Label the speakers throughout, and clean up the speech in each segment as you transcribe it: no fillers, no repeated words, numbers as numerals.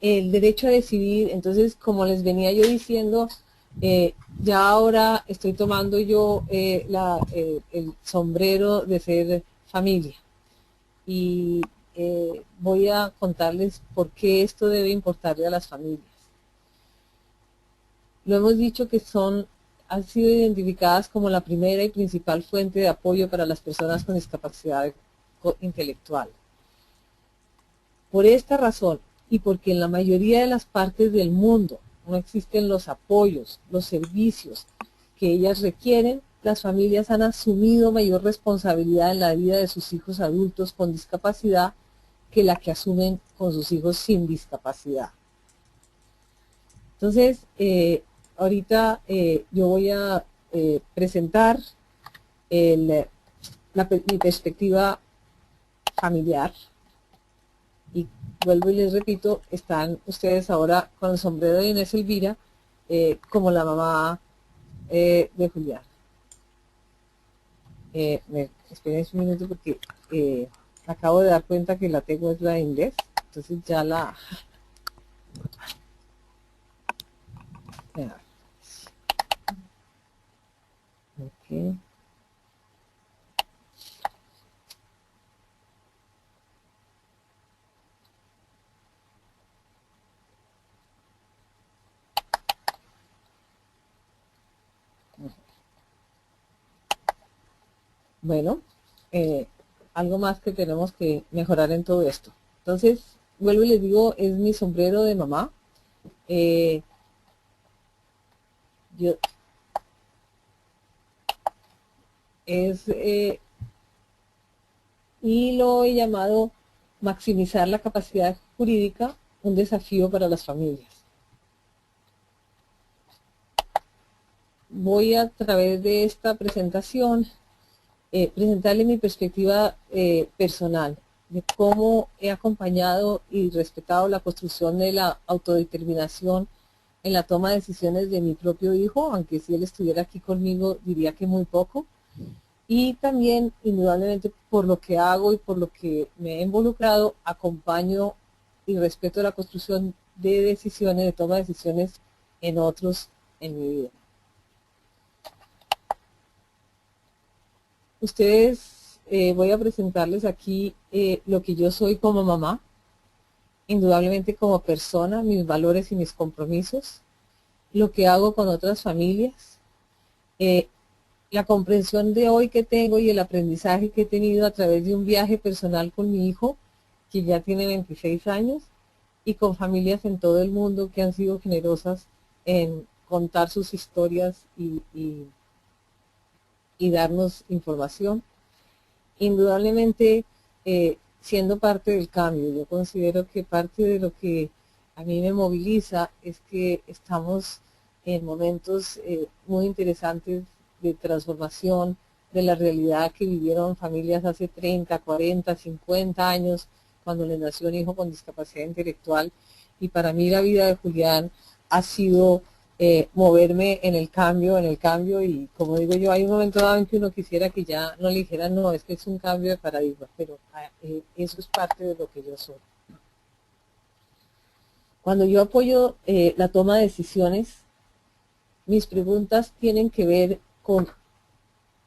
Speaker 1: el derecho a decidir. Entonces, como les venía yo diciendo, ya ahora estoy tomando yo el sombrero de ser familia y voy a contarles por qué esto debe importarle a las familias. Lo hemos dicho que han sido identificadas como la primera y principal fuente de apoyo para las personas con discapacidad intelectual. Por esta razón, y porque en la mayoría de las partes del mundo no existen los apoyos, los servicios que ellas requieren, las familias han asumido mayor responsabilidad en la vida de sus hijos adultos con discapacidad que la que asumen con sus hijos sin discapacidad. Entonces, ahorita yo voy a presentar mi perspectiva familiar. Y vuelvo y les repito, están ustedes ahora con el sombrero de Inés Elvira como la mamá de Julián. Esperen un minuto porque acabo de dar cuenta que la tengo es la de inglés, entonces ya la... Okay. Bueno, algo más que tenemos que mejorar en todo esto. Entonces, vuelvo y les digo, es mi sombrero de mamá. Yo y lo he llamado maximizar la capacidad jurídica, un desafío para las familias. Voy a través de esta presentación presentarle mi perspectiva personal de cómo he acompañado y respetado la construcción de la autodeterminación en la toma de decisiones de mi propio hijo, aunque si él estuviera aquí conmigo diría que muy poco. Y también, indudablemente, por lo que hago y por lo que me he involucrado, acompaño y respeto la construcción de decisiones, de toma de decisiones en otros en mi vida. Ustedes, voy a presentarles aquí lo que yo soy como mamá, indudablemente como persona, mis valores y mis compromisos, lo que hago con otras familias, la comprensión de hoy que tengo y el aprendizaje que he tenido a través de un viaje personal con mi hijo, que ya tiene 26 años, y con familias en todo el mundo que han sido generosas en contar sus historias y darnos información. Indudablemente, siendo parte del cambio, yo considero que parte de lo que a mí me moviliza es que estamos en momentos muy interesantes de transformación de la realidad que vivieron familias hace 30, 40, 50 años, cuando le nació un hijo con discapacidad intelectual. Y para mí la vida de Julián ha sido moverme en el cambio, y como digo yo, hay un momento dado en que uno quisiera que ya no le dijeran, no, es que es un cambio de paradigma, pero eso es parte de lo que yo soy. Cuando yo apoyo la toma de decisiones, mis preguntas tienen que ver con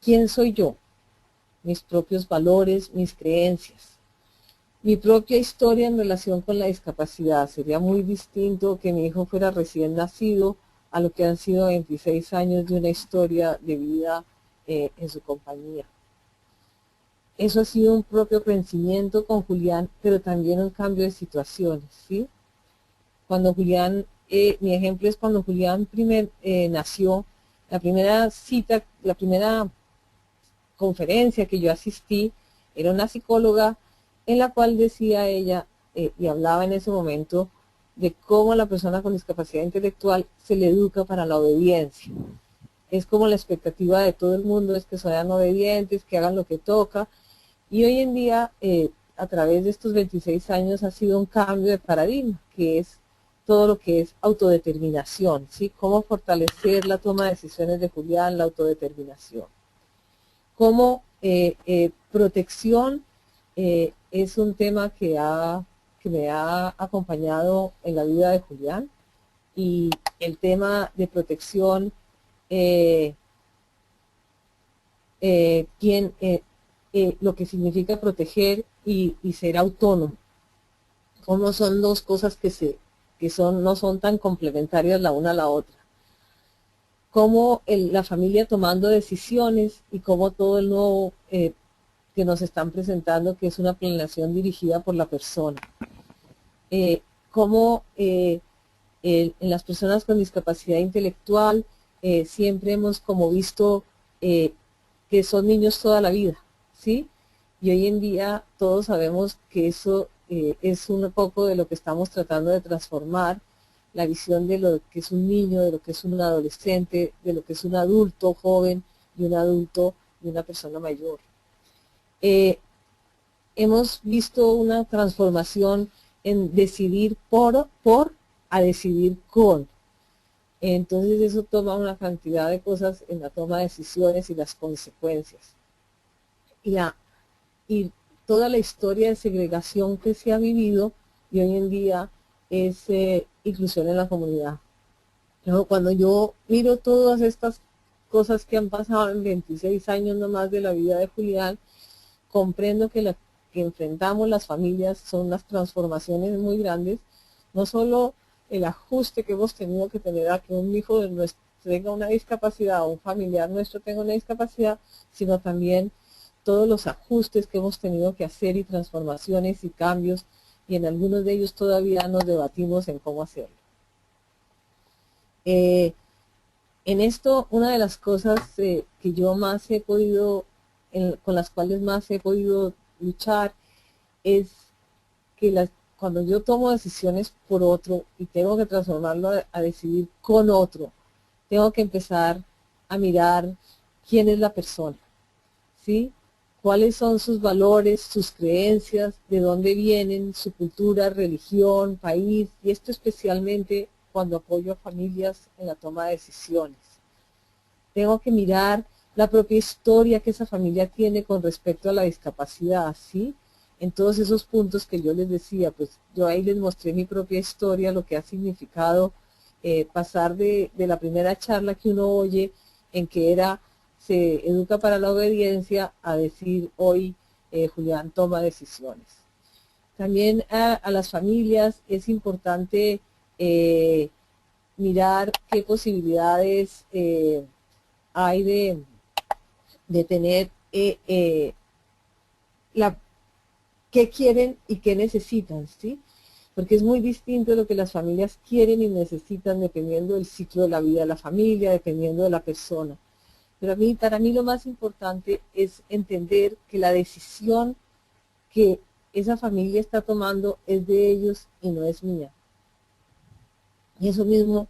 Speaker 1: quién soy yo, mis propios valores, mis creencias, mi propia historia en relación con la discapacidad. Sería muy distinto que mi hijo fuera recién nacido a lo que han sido 26 años de una historia de vida en su compañía. Eso ha sido un propio crecimiento con Julián, pero también un cambio de situaciones, ¿sí? Cuando Julián, mi ejemplo es cuando Julián nació, la primera cita, la primera conferencia que yo asistí, era una psicóloga en la cual decía ella, y hablaba en ese momento, de cómo a la persona con discapacidad intelectual se le educa para la obediencia. Es como la expectativa de todo el mundo, es que sean obedientes, que hagan lo que toca, y hoy en día, a través de estos 26 años, ha sido un cambio de paradigma, que es todo lo que es autodeterminación, ¿sí? Cómo fortalecer la toma de decisiones de Julián, la autodeterminación. Como protección es un tema que que me ha acompañado en la vida de Julián, y el tema de protección, lo que significa proteger y ser autónomo, cómo son dos cosas no son tan complementarias la una a la otra, cómo la familia tomando decisiones y cómo todo el nuevo que nos están presentando, que es una planeación dirigida por la persona. Cómo en las personas con discapacidad intelectual siempre hemos como visto que son niños toda la vida, ¿sí? Y hoy en día todos sabemos que eso es un poco de lo que estamos tratando de transformar, la visión de lo que es un niño, de lo que es un adolescente, de lo que es un adulto joven y un adulto y una persona mayor. Hemos visto una transformación en decidir por a decidir con. Entonces eso toma una cantidad de cosas en la toma de decisiones y las consecuencias. Y toda la historia de segregación que se ha vivido y hoy en día es inclusión en la comunidad. Pero cuando yo miro todas estas cosas que han pasado en 26 años nomás de la vida de Julián, comprendo que lo que enfrentamos las familias son unas transformaciones muy grandes, no solo el ajuste que hemos tenido que tener a que un hijo de nuestro tenga una discapacidad o un familiar nuestro tenga una discapacidad, sino también todos los ajustes que hemos tenido que hacer y transformaciones y cambios, y en algunos de ellos todavía nos debatimos en cómo hacerlo. En esto, una de las cosas que yo más he podido, con las cuales más he podido luchar, es que cuando yo tomo decisiones por otro y tengo que transformarlo a decidir con otro, tengo que empezar a mirar quién es la persona, ¿sí? Cuáles son sus valores, sus creencias, de dónde vienen, su cultura, religión, país, y esto especialmente cuando apoyo a familias en la toma de decisiones. Tengo que mirar la propia historia que esa familia tiene con respecto a la discapacidad, ¿sí? En todos esos puntos que yo les decía, pues yo ahí les mostré mi propia historia, lo que ha significado pasar de la primera charla que uno oye, en que se educa para la obediencia, a decir hoy Julián toma decisiones. También a las familias es importante mirar qué posibilidades hay de tener qué quieren y qué necesitan, ¿sí? Porque es muy distinto lo que las familias quieren y necesitan dependiendo del ciclo de la vida de la familia, dependiendo de la persona. Pero para mí lo más importante es entender que la decisión que esa familia está tomando es de ellos y no es mía. Y eso mismo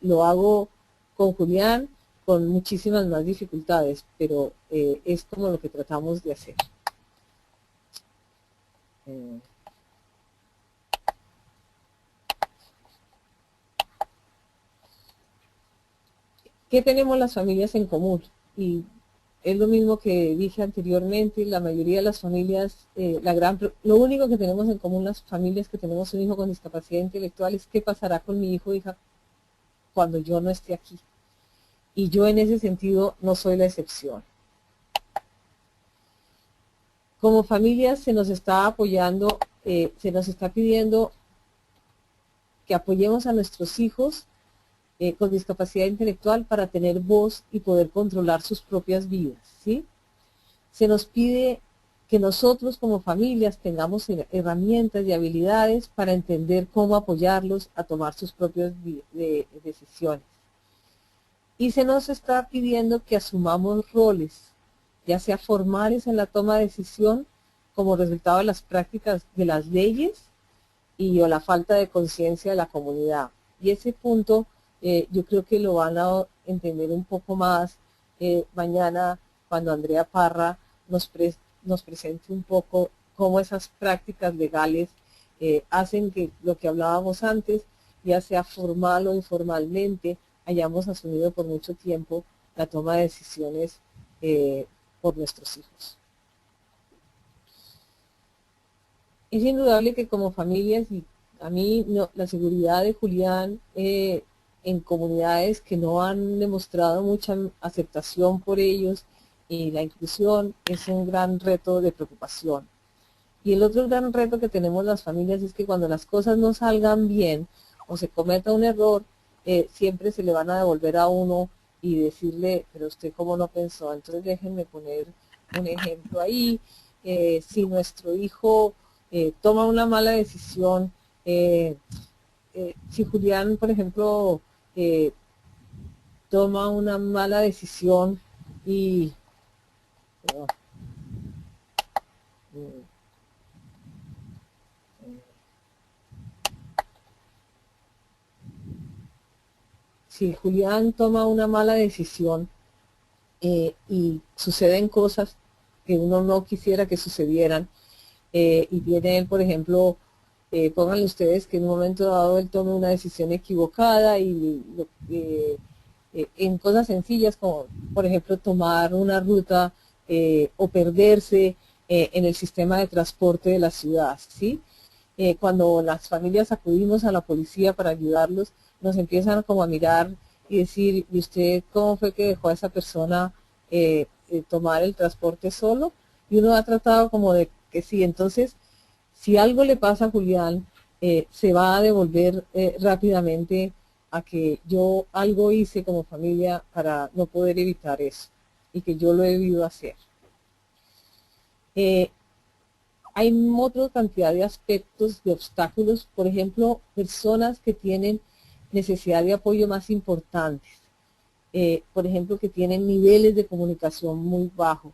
Speaker 1: lo hago con Julián, con muchísimas más dificultades, pero es como lo que tratamos de hacer. ¿Qué tenemos las familias en común? Y es lo mismo que dije anteriormente, la mayoría de las familias, lo único que tenemos en común las familias que tenemos un hijo con discapacidad intelectual es qué pasará con mi hijo o hija cuando yo no esté aquí. Y yo en ese sentido no soy la excepción. Como familias se nos está apoyando, se nos está pidiendo que apoyemos a nuestros hijos con discapacidad intelectual para tener voz y poder controlar sus propias vidas, ¿sí? Se nos pide que nosotros como familias tengamos herramientas y habilidades para entender cómo apoyarlos a tomar sus propias decisiones. Y se nos está pidiendo que asumamos roles, ya sea formales en la toma de decisión, como resultado de las prácticas de las leyes o la falta de conciencia de la comunidad. Y ese punto yo creo que lo van a entender un poco más mañana cuando Andrea Parra nos presente un poco cómo esas prácticas legales hacen que lo que hablábamos antes, ya sea formal o informalmente, hayamos asumido por mucho tiempo la toma de decisiones por nuestros hijos. Es indudable que como familias, y a mí no, la seguridad de Julián en comunidades que no han demostrado mucha aceptación por ellos y la inclusión es un gran reto de preocupación. Y el otro gran reto que tenemos las familias es que cuando las cosas no salgan bien o se cometa un error, siempre se le van a devolver a uno y decirle, pero usted cómo no pensó. Entonces déjenme poner un ejemplo ahí. Si nuestro hijo toma una mala decisión, si Julián, por ejemplo, eh, toma una mala decisión y... perdón, si Julián toma una mala decisión y suceden cosas que uno no quisiera que sucedieran, y viene él, por ejemplo, pónganle ustedes que en un momento dado él tome una decisión equivocada y en cosas sencillas como, por ejemplo, tomar una ruta o perderse en el sistema de transporte de la ciudad, ¿sí? Cuando las familias acudimos a la policía para ayudarlos, nos empiezan como a mirar y decir, ¿y usted cómo fue que dejó a esa persona tomar el transporte solo? Y uno ha tratado como de que sí, entonces, si algo le pasa a Julián, se va a devolver rápidamente a que yo algo hice como familia para no poder evitar eso y que yo lo he debido hacer. Hay otra cantidad de aspectos, de obstáculos, por ejemplo, personas que tienen necesidad de apoyo más importantes, por ejemplo, que tienen niveles de comunicación muy bajos,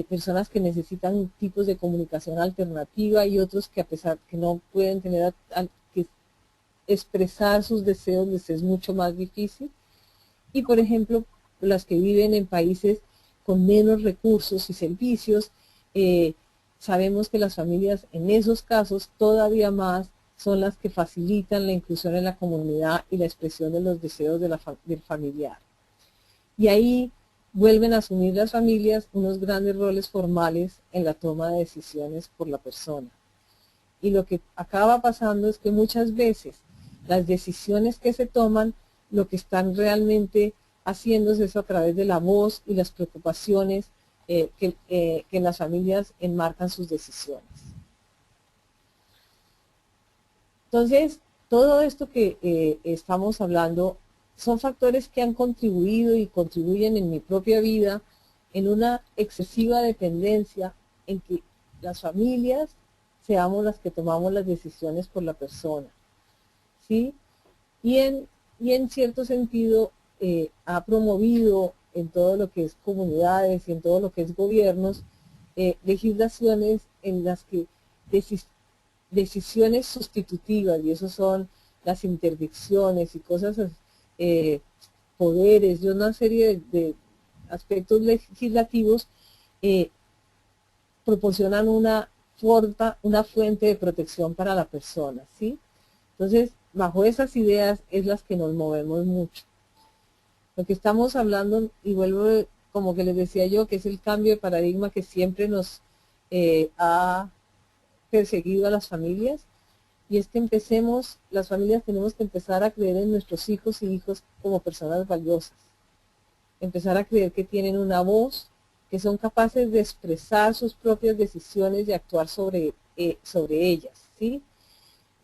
Speaker 1: personas que necesitan tipos de comunicación alternativa y otros que a pesar que no pueden tener, que expresar sus deseos les es mucho más difícil. Y por ejemplo, las que viven en países con menos recursos y servicios, sabemos que las familias en esos casos todavía más son las que facilitan la inclusión en la comunidad y la expresión de los deseos de del familiar. Y ahí vuelven a asumir las familias unos grandes roles formales en la toma de decisiones por la persona. Y lo que acaba pasando es que muchas veces las decisiones que se toman, lo que están realmente haciéndose es a través de la voz y las preocupaciones que en las familias enmarcan sus decisiones. Entonces, todo esto que estamos hablando son factores que han contribuido y contribuyen en mi propia vida en una excesiva dependencia en que las familias seamos las que tomamos las decisiones por la persona, ¿sí? Y en cierto sentido ha promovido en todo lo que es comunidades y en todo lo que es gobiernos, legislaciones en las que decisiones sustitutivas, y eso son las interdicciones y cosas, poderes y una serie de aspectos legislativos, proporcionan una fuente de protección para la persona, ¿sí? Entonces, bajo esas ideas es las que nos movemos mucho. Lo que estamos hablando, y vuelvo como que les decía yo, que es el cambio de paradigma que siempre nos ha perseguido a las familias, y es que las familias tenemos que empezar a creer en nuestros hijos y hijas como personas valiosas, empezar a creer que tienen una voz, que son capaces de expresar sus propias decisiones y actuar sobre ellas, ¿sí?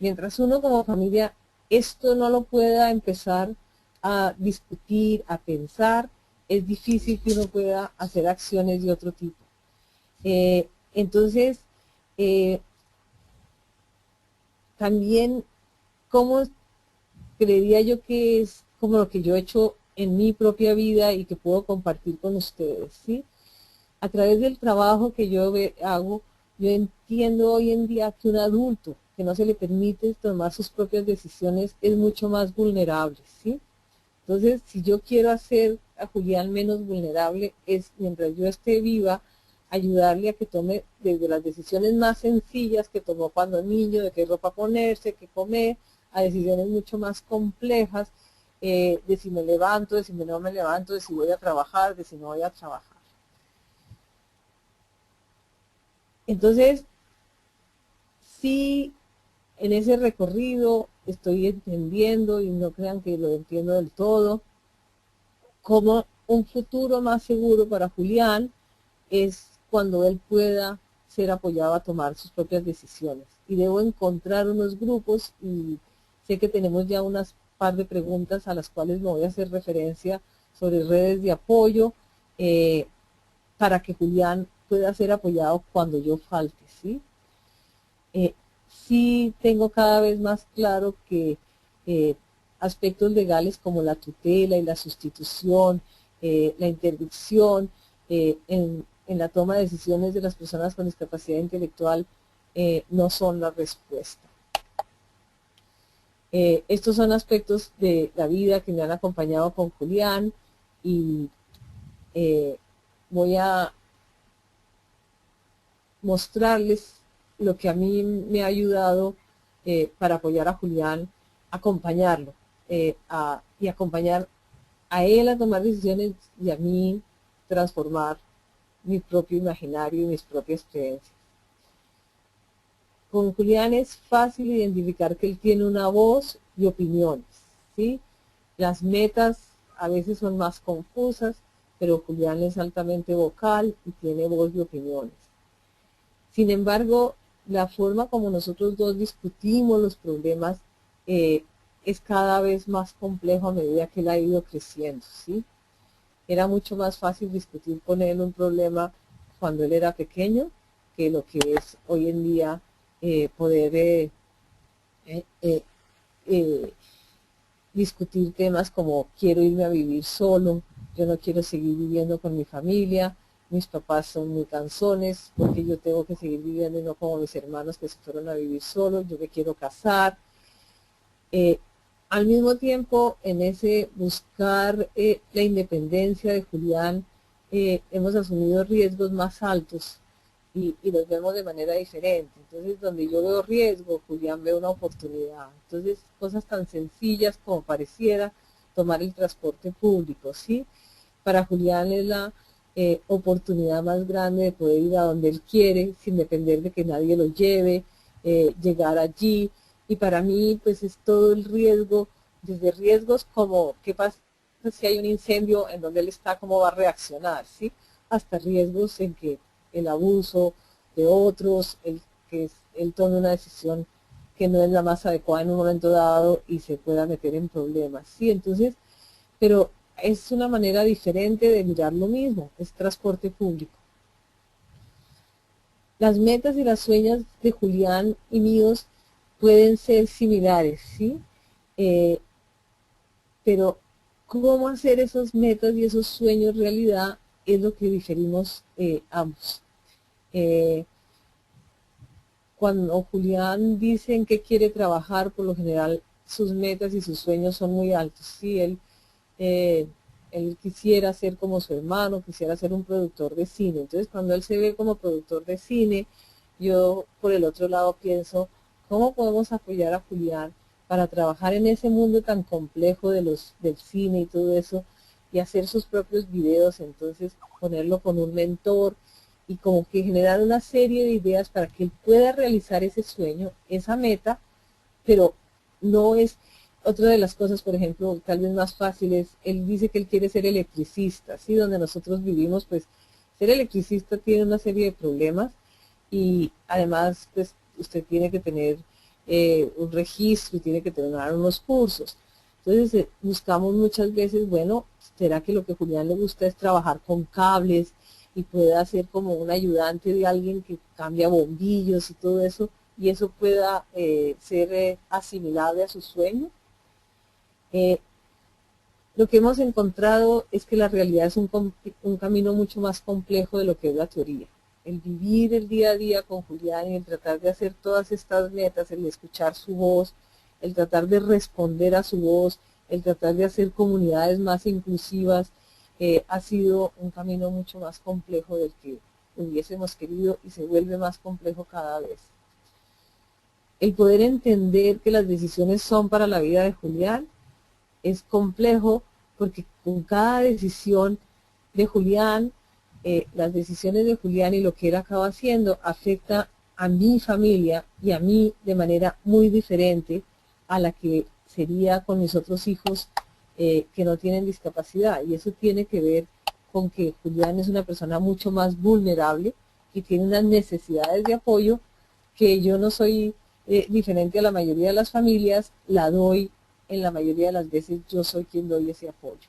Speaker 1: Mientras uno como familia esto no lo pueda empezar a discutir, a pensar, es difícil que uno pueda hacer acciones de otro tipo. Entonces, también, ¿cómo creería yo que es como lo que yo he hecho en mi propia vida y que puedo compartir con ustedes, ¿sí? A través del trabajo que yo hago, yo entiendo hoy en día que un adulto que no se le permite tomar sus propias decisiones es mucho más vulnerable, ¿sí? Entonces, si yo quiero hacer a Julián menos vulnerable, es mientras yo esté viva, ayudarle a que tome desde las decisiones más sencillas que tomó cuando niño, de qué ropa ponerse, qué comer, a decisiones mucho más complejas, de si me levanto, de si no me levanto, de si voy a trabajar, de si no voy a trabajar. Entonces, Sí, en ese recorrido estoy entendiendo, y no crean que lo entiendo del todo, como un futuro más seguro para Julián es cuando él pueda ser apoyado a tomar sus propias decisiones. Y debo encontrar unos grupos, y sé que tenemos ya unas par de preguntas a las cuales me voy a hacer referencia sobre redes de apoyo, para que Julián pueda ser apoyado cuando yo falte, ¿sí? Sí tengo cada vez más claro que eh, aspectos legales como la tutela y la sustitución, la interdicción en la toma de decisiones de las personas con discapacidad intelectual no son la respuesta. Estos son aspectos de la vida que me han acompañado con Julián, y voy a mostrarles lo que a mí me ha ayudado para apoyar a Julián, acompañarlo y acompañar a él a tomar decisiones, y a mí transformar mi propio imaginario y mis propias creencias. Con Julián es fácil identificar que él tiene una voz y opiniones, ¿sí? Las metas a veces son más confusas, pero Julián es altamente vocal y tiene voz y opiniones. Sin embargo, la forma como nosotros dos discutimos los problemas es cada vez más complejo a medida que él ha ido creciendo, ¿sí? Era mucho más fácil discutir con él un problema cuando él era pequeño que lo que es hoy en día poder discutir temas como quiero irme a vivir solo, yo no quiero seguir viviendo con mi familia, mis papás son muy cansones, porque yo tengo que seguir viviendo y no como mis hermanos que se fueron a vivir solos, yo me quiero casar. Al mismo tiempo, en ese buscar la independencia de Julián, hemos asumido riesgos más altos y los vemos de manera diferente. Entonces, donde yo veo riesgo, Julián ve una oportunidad. Entonces, cosas tan sencillas como pareciera tomar el transporte público, ¿sí? Para Julián es la oportunidad más grande de poder ir a donde él quiere, sin depender de que nadie lo lleve, llegar allí. Y para mí, pues es todo el riesgo, desde riesgos como qué pasa si hay un incendio en donde él está, cómo va a reaccionar, ¿sí? Hasta riesgos en que el abuso de otros, el que él tome una decisión que no es la más adecuada en un momento dado y se pueda meter en problemas, ¿sí? Entonces, pero es una manera diferente de mirar lo mismo, es transporte público. Las metas y las sueños de Julián y míos pueden ser similares, ¿sí? Pero cómo hacer esas metas y esos sueños realidad es lo que diferimos ambos. Cuando Julián dice en qué quiere trabajar, por lo general sus metas y sus sueños son muy altos. Sí, él quisiera ser como su hermano, quisiera ser un productor de cine. Entonces, cuando él se ve como productor de cine, yo por el otro lado pienso, ¿cómo podemos apoyar a Julián para trabajar en ese mundo tan complejo del cine y todo eso, y hacer sus propios videos? Entonces, ponerlo con un mentor y como que generar una serie de ideas para que él pueda realizar ese sueño, esa meta, pero no es otra de las cosas, por ejemplo, tal vez más fáciles. Él dice que él quiere ser electricista, ¿sí? Donde nosotros vivimos, pues ser electricista tiene una serie de problemas, y además, pues usted tiene que tener un registro y tiene que tener unos cursos. Entonces buscamos muchas veces, bueno, ¿será que lo que a Julián le gusta es trabajar con cables y pueda ser como un ayudante de alguien que cambia bombillos y todo eso, y eso pueda ser asimilable a su sueño? Lo que hemos encontrado es que la realidad es un camino mucho más complejo de lo que es la teoría. El vivir el día a día con Julián y el tratar de hacer todas estas metas, el escuchar su voz, el tratar de responder a su voz, el tratar de hacer comunidades más inclusivas, ha sido un camino mucho más complejo del que hubiésemos querido, y se vuelve más complejo cada vez. El poder entender que las decisiones son para la vida de Julián es complejo, porque con cada decisión de Julián, las decisiones de Julián y lo que él acaba haciendo afecta a mi familia y a mí de manera muy diferente a la que sería con mis otros hijos que no tienen discapacidad. Y eso tiene que ver con que Julián es una persona mucho más vulnerable y tiene unas necesidades de apoyo que yo no soy diferente a la mayoría de las familias, la doy en la mayoría de las veces, yo soy quien doy ese apoyo.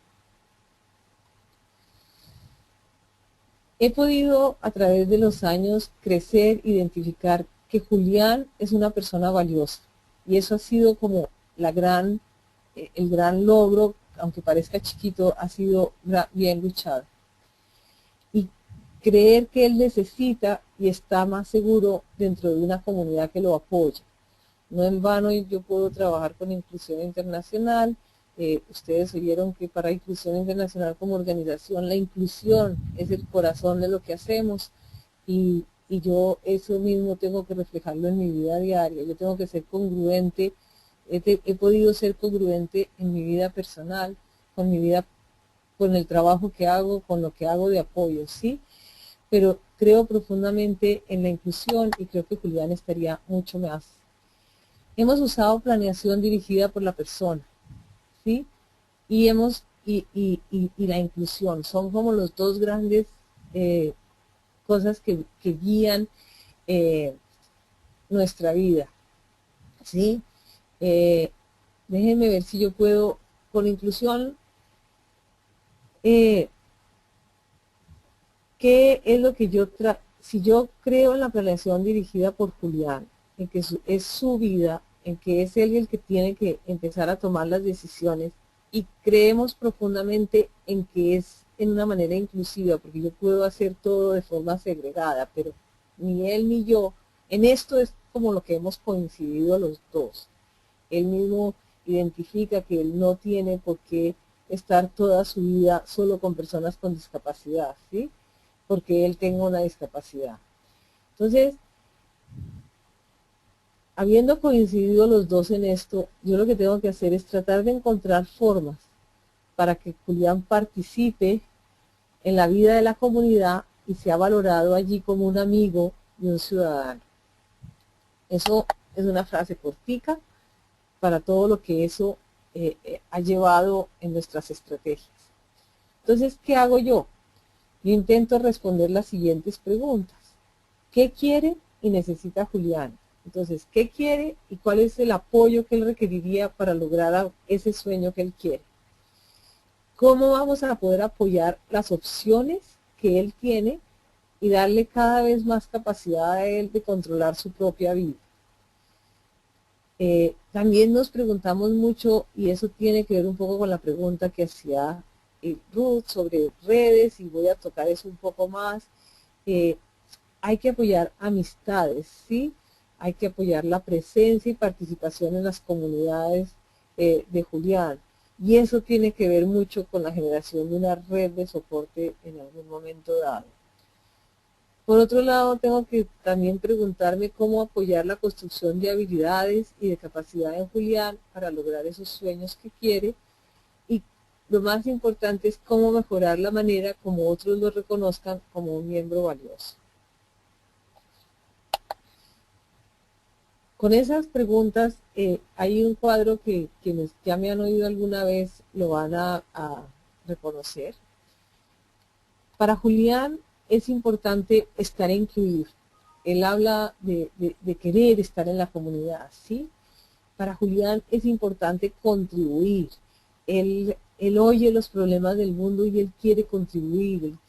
Speaker 1: He podido a través de los años crecer, identificar que Julián es una persona valiosa y eso ha sido como el gran logro, aunque parezca chiquito, ha sido bien luchado. Y creer que él necesita y está más seguro dentro de una comunidad que lo apoya. No en vano yo puedo trabajar con Inclusión Internacional. Ustedes oyeron que para Inclusión Internacional como organización, la inclusión es el corazón de lo que hacemos y yo eso mismo tengo que reflejarlo en mi vida diaria. Yo tengo que ser congruente, he podido ser congruente en mi vida personal, con mi vida, con el trabajo que hago, con lo que hago de apoyo, ¿sí? Pero creo profundamente en la inclusión y creo que Julián estaría mucho más. Hemos usado planeación dirigida por la persona, ¿sí? Y la inclusión son como los dos grandes cosas que guían nuestra vida, ¿sí? Déjenme ver si yo puedo, con inclusión, ¿qué es lo que si yo creo en la planeación dirigida por Julián, en que es su vida, en que es él el que tiene que empezar a tomar las decisiones y creemos profundamente en que es en una manera inclusiva, porque yo puedo hacer todo de forma segregada, pero ni él ni yo, en esto es como lo que hemos coincidido los dos. Él mismo identifica que él no tiene por qué estar toda su vida solo con personas con discapacidad, ¿sí? Porque él tenga una discapacidad. Entonces, habiendo coincidido los dos en esto, yo lo que tengo que hacer es tratar de encontrar formas para que Julián participe en la vida de la comunidad y sea valorado allí como un amigo y un ciudadano. Eso es una frase cortica para todo lo que eso ha llevado en nuestras estrategias. Entonces, ¿qué hago yo? Yo intento responder las siguientes preguntas. ¿Qué quiere y necesita Julián? Entonces, ¿qué quiere y cuál es el apoyo que él requeriría para lograr ese sueño que él quiere? ¿Cómo vamos a poder apoyar las opciones que él tiene y darle cada vez más capacidad a él de controlar su propia vida? También nos preguntamos mucho, y eso tiene que ver un poco con la pregunta que hacía Ruth sobre redes, y voy a tocar eso un poco más. Hay que apoyar amistades, ¿sí? Hay que apoyar la presencia y participación en las comunidades de Julián. Y eso tiene que ver mucho con la generación de una red de soporte en algún momento dado. Por otro lado, tengo que también preguntarme cómo apoyar la construcción de habilidades y de capacidad en Julián para lograr esos sueños que quiere. Y lo más importante es cómo mejorar la manera como otros lo reconozcan como un miembro valioso. Con esas preguntas, hay un cuadro que quienes ya me han oído alguna vez lo van a reconocer. Para Julián es importante estar incluido. Él habla de querer estar en la comunidad, ¿sí? Para Julián es importante contribuir. Él oye los problemas del mundo y él quiere contribuir,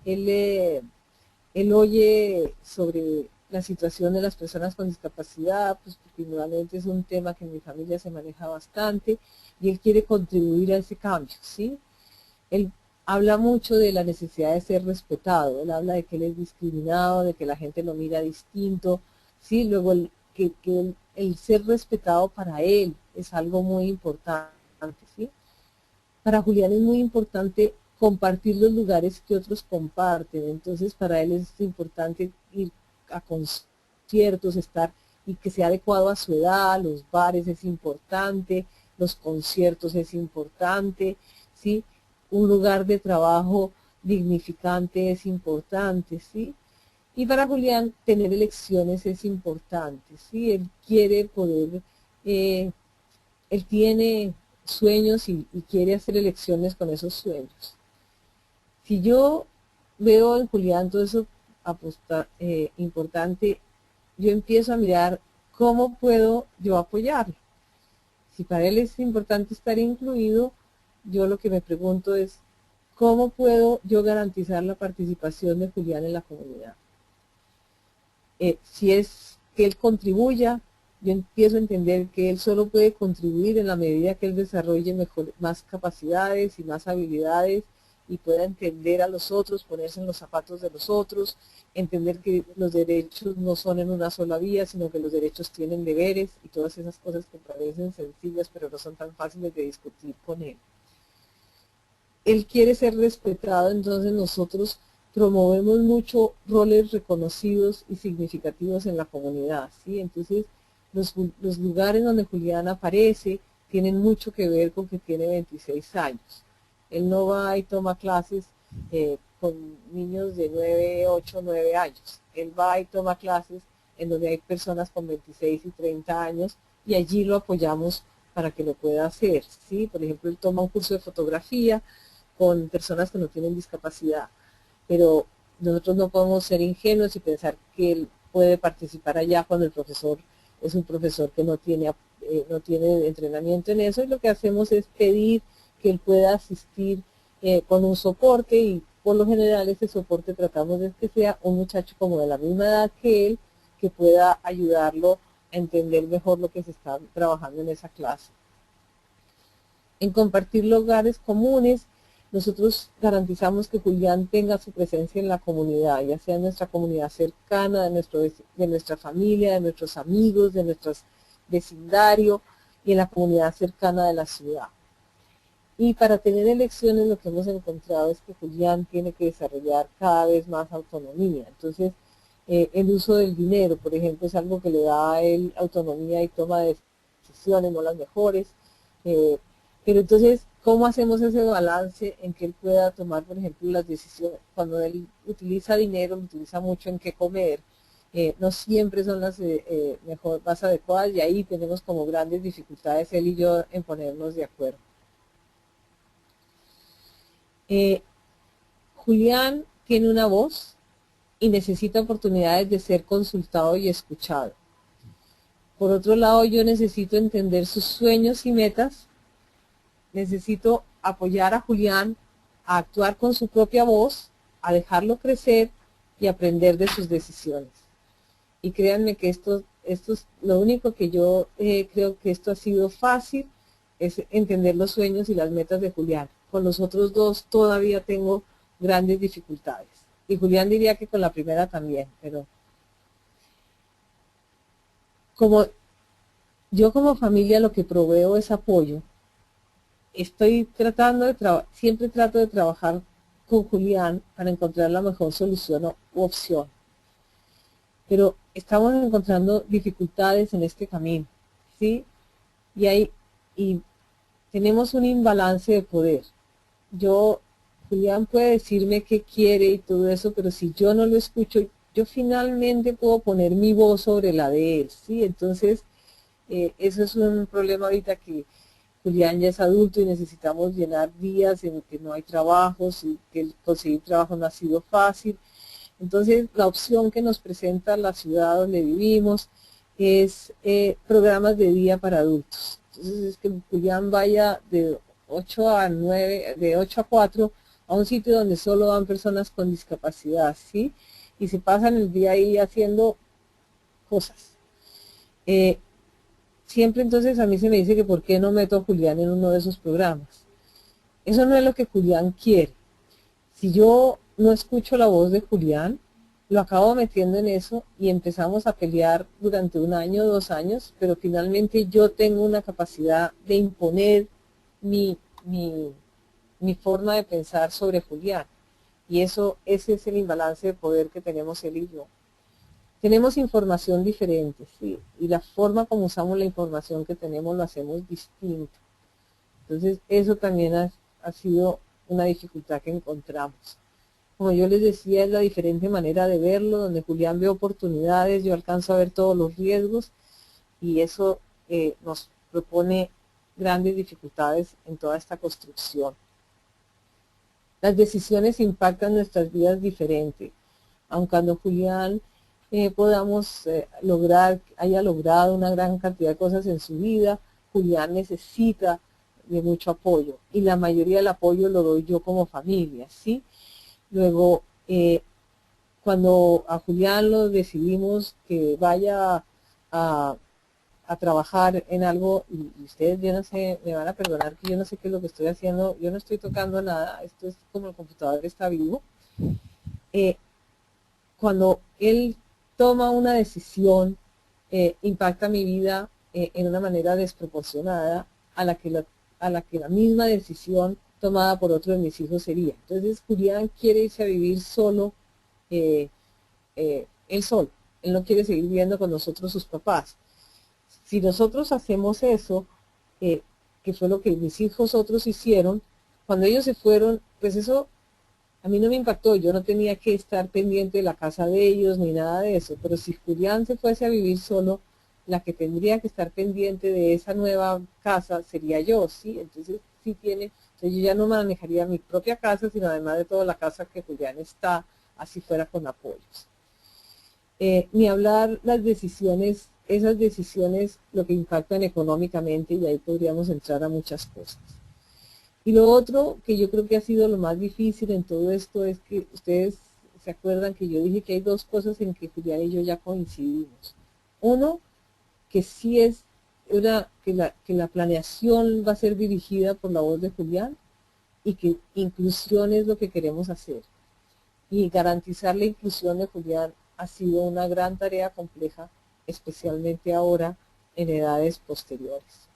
Speaker 1: él oye sobre la situación de las personas con discapacidad, pues porque normalmente es un tema que en mi familia se maneja bastante, y él quiere contribuir a ese cambio, ¿sí? Él habla mucho de la necesidad de ser respetado, él habla de que él es discriminado, de que la gente lo mira distinto, ¿sí? Luego el ser respetado para él es algo muy importante, ¿sí? Para Julián es muy importante compartir los lugares que otros comparten, entonces para él es importante ir a conciertos, estar y que sea adecuado a su edad, los bares es importante, los conciertos es importante, ¿sí? Un lugar de trabajo dignificante es importante, ¿sí? Y para Julián, tener elecciones es importante, ¿sí? Él quiere poder, él tiene sueños y quiere hacer elecciones con esos sueños. Si yo veo en Julián todo eso importante, yo empiezo a mirar cómo puedo yo apoyarlo. Si para él es importante estar incluido, yo lo que me pregunto es, ¿cómo puedo yo garantizar la participación de Julián en la comunidad? Si es que él contribuya, yo empiezo a entender que él solo puede contribuir en la medida que él desarrolle más capacidades y más habilidades y pueda entender a los otros, ponerse en los zapatos de los otros, entender que los derechos no son en una sola vía, sino que los derechos tienen deberes y todas esas cosas que parecen sencillas pero no son tan fáciles de discutir con él. Él quiere ser respetado, entonces nosotros promovemos mucho roles reconocidos y significativos en la comunidad, ¿sí? Entonces, los lugares donde Julián aparece tienen mucho que ver con que tiene 26 años. Él no va y toma clases con niños de 9, 8, 9 años. Él va y toma clases en donde hay personas con 26 y 30 años y allí lo apoyamos para que lo pueda hacer, ¿sí? Por ejemplo, él toma un curso de fotografía con personas que no tienen discapacidad, pero nosotros no podemos ser ingenuos y pensar que él puede participar allá cuando el profesor es un profesor que no tiene entrenamiento en eso, y lo que hacemos es pedir que él pueda asistir con un soporte, y por lo general ese soporte tratamos de que sea un muchacho como de la misma edad que él, que pueda ayudarlo a entender mejor lo que se está trabajando en esa clase. En compartir lugares comunes, nosotros garantizamos que Julián tenga su presencia en la comunidad, ya sea en nuestra comunidad cercana, de nuestra familia, de nuestros amigos, de nuestro vecindario y en la comunidad cercana de la ciudad. Y para tener elecciones lo que hemos encontrado es que Julián tiene que desarrollar cada vez más autonomía. Entonces, el uso del dinero, por ejemplo, es algo que le da a él autonomía y toma de decisiones, no las mejores. Pero entonces, ¿cómo hacemos ese balance en que él pueda tomar, por ejemplo, las decisiones? Cuando él utiliza dinero, lo utiliza mucho en qué comer, no siempre son las más adecuadas, y ahí tenemos como grandes dificultades él y yo en ponernos de acuerdo. Julián tiene una voz y necesita oportunidades de ser consultado y escuchado. Por otro lado, yo necesito entender sus sueños y metas. Necesito apoyar a Julián a actuar con su propia voz, a dejarlo crecer y aprender de sus decisiones. Y créanme que esto es lo único que yo creo que esto ha sido fácil, es entender los sueños y las metas de Julián. Con los otros dos todavía tengo grandes dificultades. Y Julián diría que con la primera también, pero yo como familia lo que proveo es apoyo. Estoy siempre trato de trabajar con Julián para encontrar la mejor solución u opción. Pero estamos encontrando dificultades en este camino, ¿sí? Y tenemos un imbalance de poder. Julián puede decirme qué quiere y todo eso, pero si yo no lo escucho, yo finalmente puedo poner mi voz sobre la de él, ¿sí? Entonces, eso es un problema ahorita, que Julián ya es adulto y necesitamos llenar días en que no hay trabajos y que conseguir trabajo no ha sido fácil. Entonces, la opción que nos presenta la ciudad donde vivimos es programas de día para adultos. Entonces, es que Julián vaya de 8 a 9, de 8 a 4 a un sitio donde solo van personas con discapacidad, ¿sí? Y se pasan el día ahí haciendo cosas. Siempre entonces a mí se me dice que por qué no meto a Julián en uno de esos programas. Eso no es lo que Julián quiere. Si yo no escucho la voz de Julián, lo acabo metiendo en eso y empezamos a pelear durante 1 año, 2 años, pero finalmente yo tengo una capacidad de imponer mi forma de pensar sobre Julián. Y ese es el imbalance de poder que tenemos él y yo. Tenemos información diferente, ¿sí? Y la forma como usamos la información que tenemos lo hacemos distinto. Entonces, eso también ha sido una dificultad que encontramos. Como yo les decía, es la diferente manera de verlo, donde Julián ve oportunidades, yo alcanzo a ver todos los riesgos y eso nos propone grandes dificultades en toda esta construcción. Las decisiones impactan nuestras vidas diferente, aun cuando Julián podamos haya logrado una gran cantidad de cosas en su vida, Julián necesita de mucho apoyo y la mayoría del apoyo lo doy yo como familia, ¿sí? Luego, cuando a Julián lo decidimos que vaya a trabajar en algo, y ustedes, yo no sé, me van a perdonar que yo no sé qué es lo que estoy haciendo, yo no estoy tocando nada, esto es como el computador está vivo. Cuando él toma una decisión, impacta mi vida en una manera desproporcionada a la que la misma decisión tomada por otro de mis hijos sería. Entonces Julián quiere irse a vivir solo, él solo, él no quiere seguir viviendo con nosotros sus papás. Si nosotros hacemos eso, que fue lo que mis hijos otros hicieron, cuando ellos se fueron, pues eso a mí no me impactó, yo no tenía que estar pendiente de la casa de ellos ni nada de eso, pero si Julián se fuese a vivir solo, la que tendría que estar pendiente de esa nueva casa sería yo, ¿sí? Entonces yo ya no manejaría mi propia casa, sino además de toda la casa que Julián está, así fuera con apoyos. Ni hablar las decisiones, esas decisiones lo que impactan económicamente, y ahí podríamos entrar a muchas cosas. Y lo otro que yo creo que ha sido lo más difícil en todo esto es que ustedes se acuerdan que yo dije que hay dos cosas en que Julián y yo ya coincidimos. Uno, que sí es que la planeación va a ser dirigida por la voz de Julián y que inclusión es lo que queremos hacer. Y garantizar la inclusión de Julián ha sido una gran tarea compleja, especialmente ahora en edades posteriores.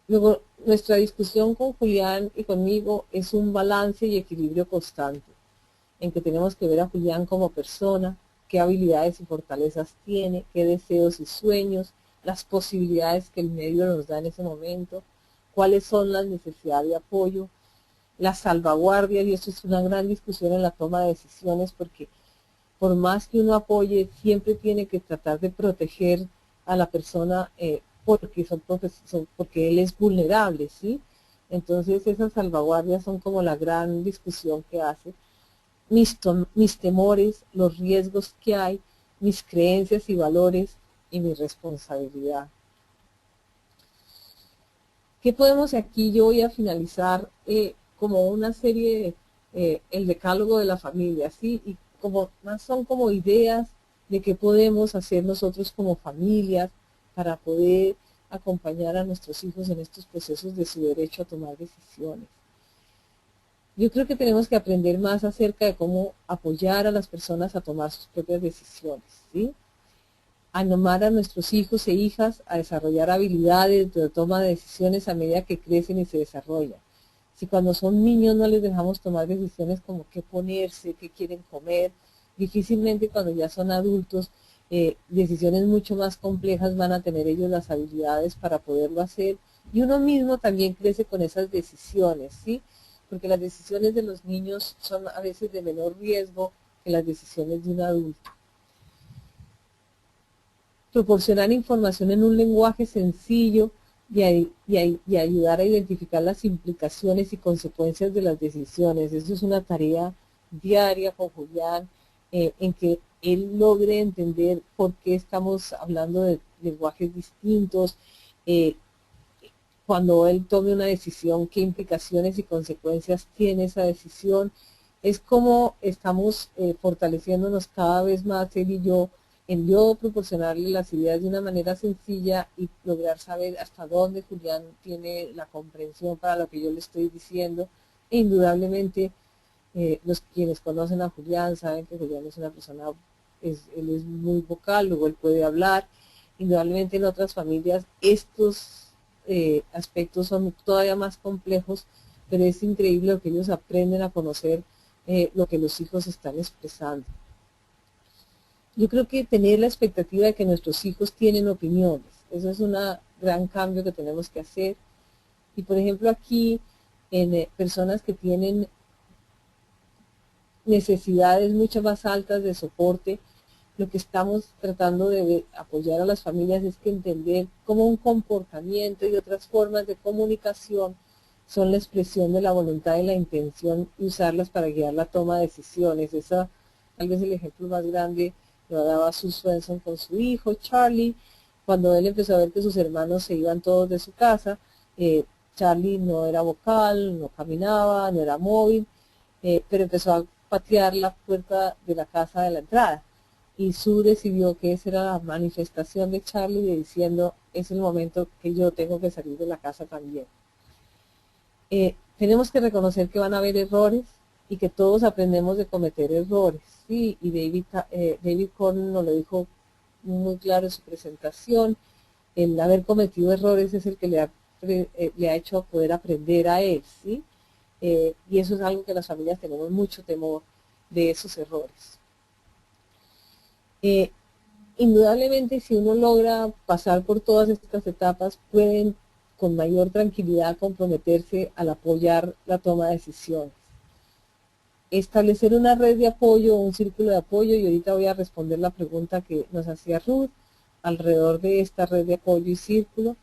Speaker 1: Luego, nuestra discusión con Julián y conmigo es un balance y equilibrio constante, en que tenemos que ver a Julián como persona, qué habilidades y fortalezas tiene, qué deseos y sueños, las posibilidades que el medio nos da en ese momento, cuáles son las necesidades de apoyo, las salvaguardias, y esto es una gran discusión en la toma de decisiones, porque por más que uno apoye, siempre tiene que tratar de proteger a la persona porque él es vulnerable, ¿sí? Entonces esas salvaguardias son como la gran discusión que hace. Mis temores, los riesgos que hay, mis creencias y valores y mi responsabilidad. ¿Qué podemos aquí? Yo voy a finalizar como una serie, el decálogo de la familia, ¿sí? Y son como ideas de qué podemos hacer nosotros como familias para poder acompañar a nuestros hijos en estos procesos de su derecho a tomar decisiones. Yo creo que tenemos que aprender más acerca de cómo apoyar a las personas a tomar sus propias decisiones, ¿sí? Animar a nuestros hijos e hijas a desarrollar habilidades de toma de decisiones a medida que crecen y se desarrollan. Si cuando son niños no les dejamos tomar decisiones como qué ponerse, qué quieren comer, difícilmente cuando ya son adultos, decisiones mucho más complejas van a tener ellos las habilidades para poderlo hacer. Y uno mismo también crece con esas decisiones, ¿sí? Porque las decisiones de los niños son a veces de menor riesgo que las decisiones de un adulto. Proporcionar información en un lenguaje sencillo y ayudar a identificar las implicaciones y consecuencias de las decisiones. Eso es una tarea diaria con Julián, en que él logre entender por qué estamos hablando de lenguajes distintos, cuando él tome una decisión, qué implicaciones y consecuencias tiene esa decisión. Es como estamos fortaleciéndonos cada vez más él y yo, en yo proporcionarle las ideas de una manera sencilla y lograr saber hasta dónde Julián tiene la comprensión para lo que yo le estoy diciendo. E indudablemente los quienes conocen a Julián saben que Julián es una persona, él es muy vocal, luego él puede hablar. Indudablemente en otras familias estos aspectos son todavía más complejos, pero es increíble lo que ellos aprenden a conocer lo que los hijos están expresando. Yo creo que tener la expectativa de que nuestros hijos tienen opiniones, eso es un gran cambio que tenemos que hacer. Y por ejemplo aquí, en personas que tienen necesidades mucho más altas de soporte. Lo que estamos tratando de apoyar a las familias es que entender cómo un comportamiento y otras formas de comunicación son la expresión de la voluntad y la intención y usarlas para guiar la toma de decisiones. Esa, tal vez el ejemplo más grande lo daba Sue Swenson con su hijo Charlie, cuando él empezó a ver que sus hermanos se iban todos de su casa. Charlie no era vocal, no caminaba, no era móvil, pero empezó a patear la puerta de la casa de la entrada. Y Sue decidió que esa era la manifestación de Charlie de diciendo, es el momento que yo tengo que salir de la casa también. Tenemos que reconocer que van a haber errores y que todos aprendemos de cometer errores, ¿sí? Y David Corn nos lo dijo muy claro en su presentación. El haber cometido errores es el que le ha hecho poder aprender a él, ¿sí? Y eso es algo que las familias tenemos mucho temor de esos errores. Indudablemente, si uno logra pasar por todas estas etapas, pueden con mayor tranquilidad comprometerse al apoyar la toma de decisiones. Establecer una red de apoyo, un círculo de apoyo, y ahorita voy a responder la pregunta que nos hacía Ruth alrededor de esta red de apoyo y círculo,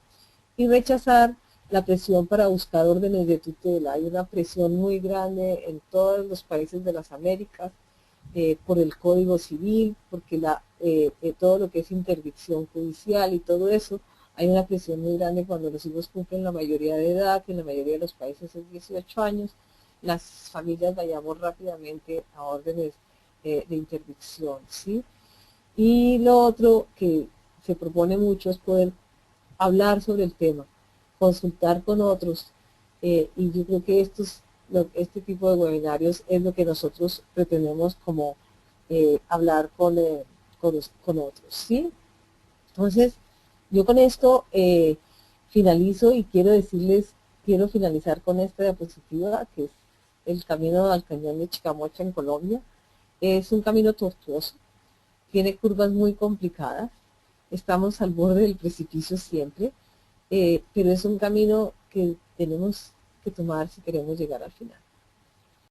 Speaker 1: y rechazar la presión para buscar órdenes de tutela. Hay una presión muy grande en todos los países de las Américas por el Código Civil, porque todo lo que es interdicción judicial y todo eso, hay una presión muy grande cuando los hijos cumplen la mayoría de edad, que en la mayoría de los países es 18 años, las familias vayamos rápidamente a órdenes de interdicción, ¿sí? Y lo otro que se propone mucho es poder hablar sobre el tema, consultar con otros, y yo creo que este tipo de webinarios es lo que nosotros pretendemos como hablar con otros, ¿sí? Entonces, yo con esto finalizo y quiero finalizar con esta diapositiva, que es el camino al cañón de Chicamocha en Colombia. Es un camino tortuoso, tiene curvas muy complicadas, estamos al borde del precipicio siempre, pero es un camino que tenemos que tomar si queremos llegar al final.